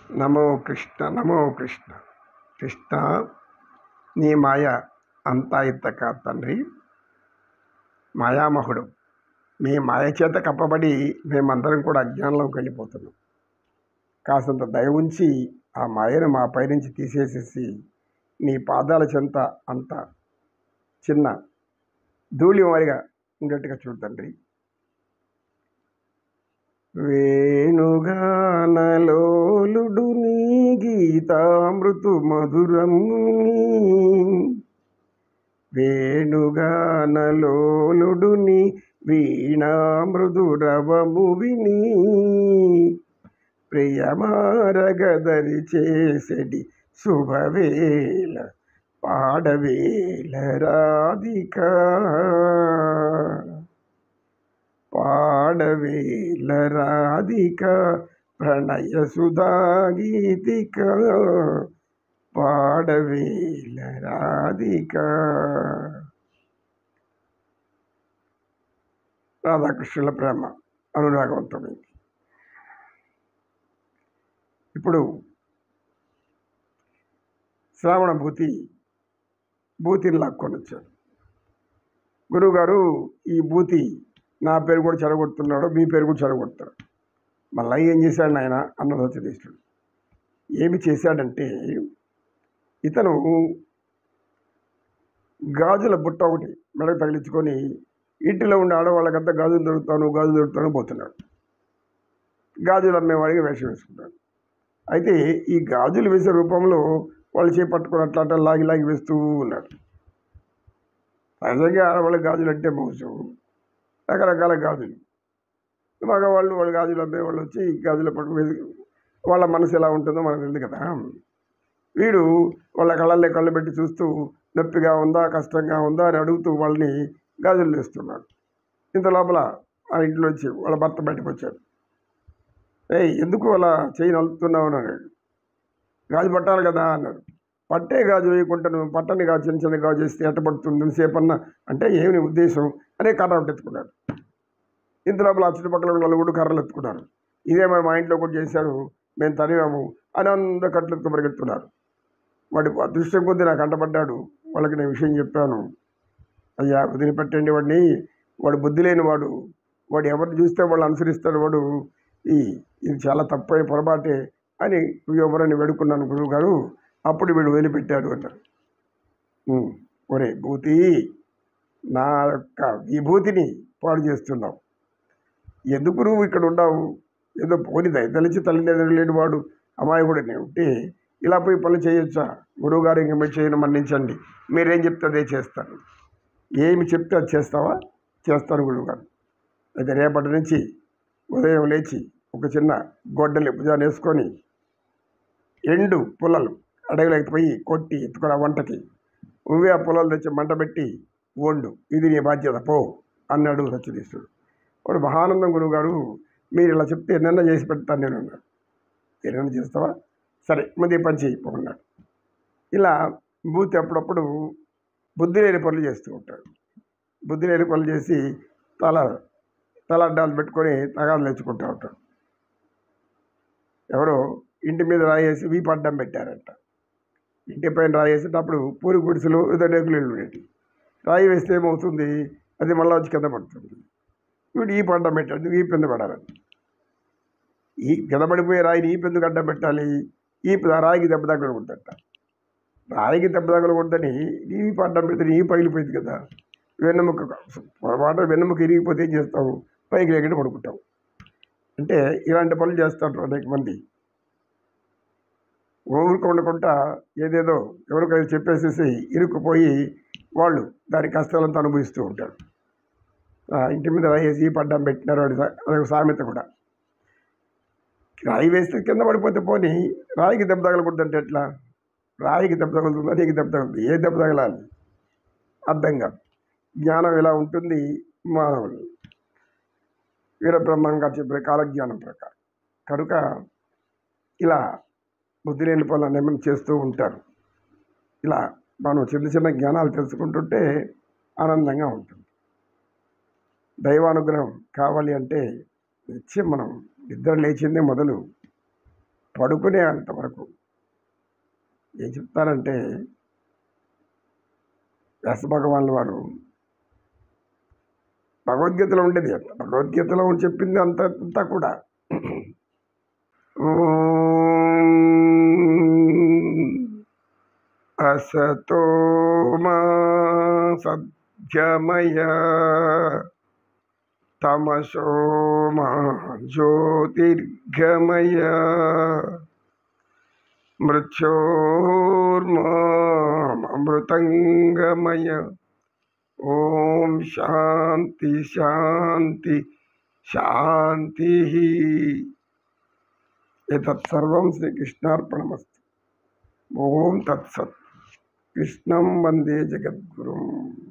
నమో కృష్ణ నమో కృష్ణ. కృష్ణ, నీ మాయ అంతా ఇంతక తండ్రి. మాయామహుడు, మీ మాయ చేత కప్పబడి మేమందరం కూడా అజ్ఞానంలోకి వెళ్ళిపోతున్నాం. కాసంత దయ ఉంచి ఆ మాయను మా పైనుంచి తీసేసేసి నీ పాదాల చెంత అంత చిన్న ధూళి వారిగా ఉండేట్టుగా చూడు తండ్రి. వేణుగానలోలుడు నీ గీతామృతు మధురము, వేణుగానలోలుడు నీ వీణామృదురవము విని ప్రియమారగదరి చేసెడి శుభవేళ పాడవేళ రాధికా, పాడవేళ రాధిక ప్రణయ సుధా గీతిక, పాడవేళ రాధిక. రాధాకృష్ణుల ప్రేమ అనురాగవంతమైంది. ఇప్పుడు శ్రావణ భూతిని లాక్కొని వచ్చారు. గురువుగారు, ఈ భూతి నా పేరు కూడా చెడగొడుతున్నాడు, మీ పేరు కూడా చెడగొడతాడు. మళ్ళీ ఏం చేశాడు నాయన అన్నది తెలియదు. ఏమి చేశాడంటే, ఇతను గాజుల బుట్ట ఒకటి మెడకు తగిలించుకొని ఇంటిలో ఉండే ఆడవాళ్ళకంతా గాజులు దొరుకుతాను పోతున్నాడు. గాజులు అమ్మేవాడికి వేషం వేసుకున్నాడు. అయితే ఈ గాజులు వేసే రూపంలో వాళ్ళు చేపట్టుకుని అట్లా లాగి వేస్తూ ఉన్నాడు. సహజంగా ఆడవాళ్ళ గాజులు అంటే మోసం, రకరకాల గాజులు. మగవాళ్ళు వాళ్ళ గాజులు అమ్మేవాళ్ళు వచ్చి గాజుల పట్టు వేసి వాళ్ళ మనసు ఎలా ఉంటుందో మనకు తెలియదు కదా. వీడు వాళ్ళ కళ్ళల్లో కళ్ళు పెట్టి చూస్తూ నొప్పిగా ఉందా కష్టంగా ఉందా అని అడుగుతూ వాళ్ళని గాజులు వేస్తున్నాడు. ఇంత లోపల ఆ ఇంట్లో వచ్చి వాళ్ళ భర్త బయటకు వచ్చాడు. ఎందుకు అలా చేయి నలుపుతున్నావు అన్నాడు. గాజు పట్టాలి కదా అన్నాడు. పట్టే గాజు వేయకుండా నువ్వు పట్టని గాజు చిన్న చిన్న గాజు వేస్తే ఎట్టబడుతుంది సేపన్నా అంటే ఏమి ఉద్దేశం అనే కర్ర ఎత్తుకున్నాడు. ఇంత లోపల ఆ చుట్టుపక్కల వాళ్ళు కూడా కర్రలు ఎత్తుకున్నారు. ఇదే మరి మా ఇంట్లో కూడా చేశారు, మేము తనివాము అని అందరూ కట్లు ఎత్తుకు పరిగెత్తున్నారు. వాడి అదృష్టం కొద్దీ నాకు అంటపడ్డాడు. వాళ్ళకి నేను విషయం చెప్పాను. అయ్యా వదిలిపెట్టండి వాడిని, వాడు బుద్ధి లేని వాడు ఎవరిని చూస్తే వాళ్ళు అనుసరిస్తాడు, ఇది చాలా తప్పైన పొరపాటే అని ఎవరని వేడుకున్నాను గురువుగారు. అప్పుడు వీడు వదిలిపెట్టాడు అన్నారు. ఒరే భూతి, నా యొక్క విభూతిని పాడు చేస్తున్నావు. ఎందుకు నువ్వు ఇక్కడ ఉన్నావు? ఏదో పోని దయతలిచి తల్లిదండ్రులు లేని వాడు అమాయకుడనే ఉంటే ఇలా పోయి పనులు చేయొచ్చా? గురువుగారు ఇంక మీరు చేయను మన్నించండి, మీరేం చెప్తే అదే చేస్తాను. ఏమి చెప్తే అది చేస్తావా? చేస్తాను గురువుగారు. అయితే రేపటి నుంచి ఉదయం లేచి ఒక చిన్న గొడ్డలి భుజాన్ని వేసుకొని ఎండు పుల్లలు అడవిలోకి పోయి కొట్టి ఎత్తుకున్న వంటకి నువ్వే ఆ పొలాలు తెచ్చి మంట పెట్టి వండు, ఇది నీ బాధ్యత పో అన్నాడు సత్యదీశ్వరుడు. వాడు మహానందం గురువుగారు, మీరు ఇలా చెప్తే ఎన్నెన్న చేసి పెడతాను నేను అన్నాడు. ఎన్నెన్న చేస్తావా? సరే ముందు పని చేయకపోన్నాడు. ఇలా భూతి అప్పుడప్పుడు బుద్ధి లేని పనులు చేస్తూ ఉంటాడు. బుద్ధి లేని పనులు చేసి తలడ్డాలు పెట్టుకొని తగాదాలు తెచ్చుకుంటూ ఉంటాడు. ఎవరో ఇంటి మీద రాయేసి వీపు అడ్డం పెట్టారంట. ఇంటి పైన రాయేసి అప్పుడు పూరి గుడిసెలు ఏదో రేకులు ఉండేవి. రాయి వేస్తే ఏమవుతుంది, అది మళ్ళీ వచ్చి కింద పడుతుంది. వీడు ఈ అడ్డం పెట్టాడు, వీపు ఎందుకు పడాలని. ఈ కింద పడిపోయే రాయిని ఈపు ఎందుకు అడ్డం పెట్టాలి? రాయికి దెబ్బ తగలకూడదట. రాయికి దెబ్బ తగలకూడదని ఈపు అడ్డం పెడితే నీ పగిలిపోయింది కదా. వెన్నెముక పొరపాటు వెన్నెముక ఇరిగిపోతే ఏం చేస్తావు? పైకి లేకుండా పడుకుంటావు. అంటే ఇలాంటి పనులు చేస్తారు అనేక మంది. ఊరుకుండకుండా ఏదేదో ఎవరికైనా చెప్పేసేసి ఇరుక్కుపోయి వాళ్ళు దాని కష్టాలంతా అనుభవిస్తూ ఉంటారు. ఇంటి మీద రాయేసి పడ్డం పెట్టినారు అదొక సామెత కూడా. రాయి వేస్తే కింద పడిపోతే పోనీ, రాయికి దెబ్బ తగలకూడదంటే ఎట్లా? రాయికి దెబ్బ తగులుతుందా, నీకు దెబ్బ తగులుతుంది? ఏ దెబ్బ తగలాలి అర్థం కాదు. జ్ఞానం ఎలా ఉంటుంది మానవులు వీరబ్రహ్మం గారు చెప్పే కాలజ్ఞానం ప్రకారం. కనుక ఇలా బుద్ధి లేని పనులు ఏమైనా చేస్తూ ఉంటారు. ఇలా మనం చిన్న చిన్న జ్ఞానాలు తెలుసుకుంటుంటే ఆనందంగా ఉంటుంది. దైవానుగ్రహం కావాలి అంటే నిత్యం మనం నిద్ర లేచిందే మొదలు పడుకునే అంతవరకు ఏం చెప్తారంటే వ్యాస భగవాన్ల వారు భగవద్గీతలో ఉండేది అంత భగవద్గీతలో చెప్పింది అంతా కూడా అసతో మా సద్గమయ తమసో మా జ్యోతిర్గమయ మృత్యోర్మృతంగమయ ఓం శాంతి శాంతి శాంతి. ఏతత్సర్వం శ్రీకృష్ణార్పణమస్తు. ఓం తత్సత్. కృష్ణం వందే జగద్గురుం.